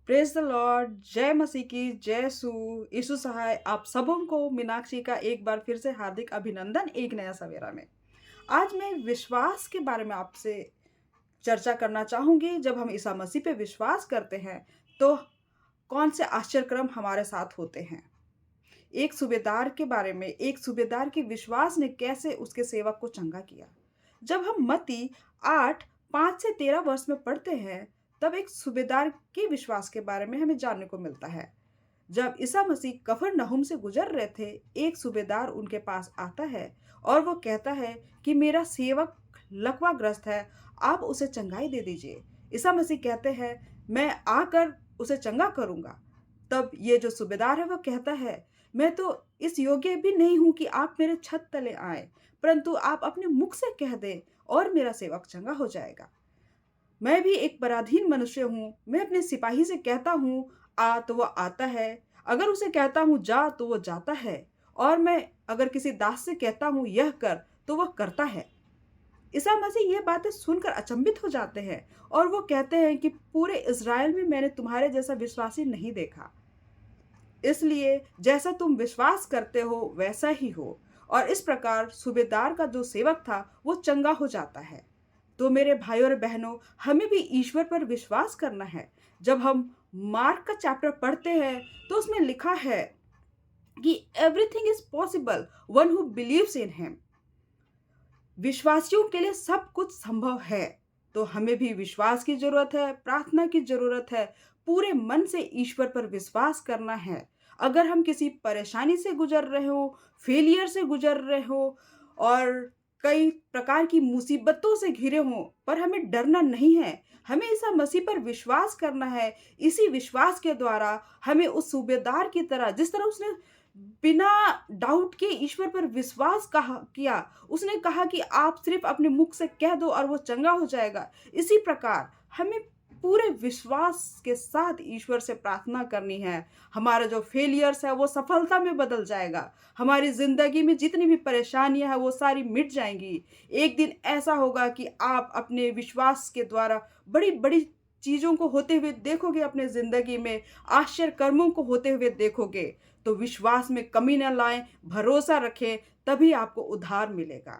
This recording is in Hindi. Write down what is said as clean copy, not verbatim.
Praise the Lord. जय मसीह की जय सु यीशु सहाय आप सबों को मीनाक्षी का एक बार फिर से हार्दिक अभिनंदन एक नया सवेरा में। आज मैं विश्वास के बारे में आपसे चर्चा करना चाहूंगी। जब हम ईसा मसीह पे विश्वास करते हैं तो कौन से आश्चर्यक्रम हमारे साथ होते हैं। एक सूबेदार के बारे में, एक सूबेदार के विश्वास ने कैसे उसके सेवक को चंगा किया। जब हम मत्ती 8:5 से 13 वर्ष में पढ़ते हैं तब एक सूबेदार के विश्वास के बारे में हमें जानने को मिलता है। जब ईसा मसीह कफरनहूम से गुजर रहे थे, एक सूबेदार उनके पास आता है और वो कहता है कि मेरा सेवक लकवाग्रस्त है, आप उसे चंगाई दे दीजिए। ईसा मसीह कहते हैं, मैं आकर उसे चंगा करूंगा। तब ये जो सूबेदार है वो कहता है, मैं तो इस योग्य भी नहीं हूं कि आप मेरे छत तले आए, परंतु आप अपने मुख से कह दें और मेरा सेवक चंगा हो जाएगा। मैं भी एक पराधीन मनुष्य हूँ। मैं अपने सिपाही से कहता हूँ आ तो वो आता है, अगर उसे कहता हूँ जा तो वो जाता है, और मैं अगर किसी दास से कहता हूँ यह कर तो वह करता है। ईसा मसीह ये बातें सुनकर अचंभित हो जाते हैं और वो कहते हैं कि पूरे इज़राइल में मैंने तुम्हारे जैसा विश्वासी नहीं देखा। इसलिए जैसा तुम विश्वास करते हो वैसा ही हो। और इस प्रकार सूबेदार का जो सेवक था वो चंगा हो जाता है। तो मेरे भाई और बहनों, हमें भी ईश्वर पर विश्वास करना है। जब हम मार्क का चैप्टर पढ़ते हैं तो उसमें लिखा है कि everything is possible one who believes in him. विश्वासियों के लिए सब कुछ संभव है। तो हमें भी विश्वास की जरूरत है, प्रार्थना की जरूरत है, पूरे मन से ईश्वर पर विश्वास करना है। अगर हम किसी परेशानी से गुजर रहे हो, फेलियर से गुजर रहे हो और कई प्रकार की मुसीबतों से घिरे हों, पर हमें डरना नहीं है। हमें ईसा मसीह पर विश्वास करना है। इसी विश्वास के द्वारा हमें उस सूबेदार की तरह, जिस तरह उसने बिना डाउट के ईश्वर पर विश्वास कहा किया, उसने कहा कि आप सिर्फ अपने मुख से कह दो और वो चंगा हो जाएगा। इसी प्रकार हमें पूरे विश्वास के साथ ईश्वर से प्रार्थना करनी है। हमारा जो फेलियर्स है वो सफलता में बदल जाएगा। हमारी जिंदगी में जितनी भी परेशानियां हैं वो सारी मिट जाएंगी। एक दिन ऐसा होगा कि आप अपने विश्वास के द्वारा बड़ी बड़ी चीजों को होते हुए देखोगे, अपने जिंदगी में आश्चर्य कर्मों को होते हुए देखोगे। तो विश्वास में कमी न लाएं, भरोसा रखें, तभी आपको उद्धार मिलेगा।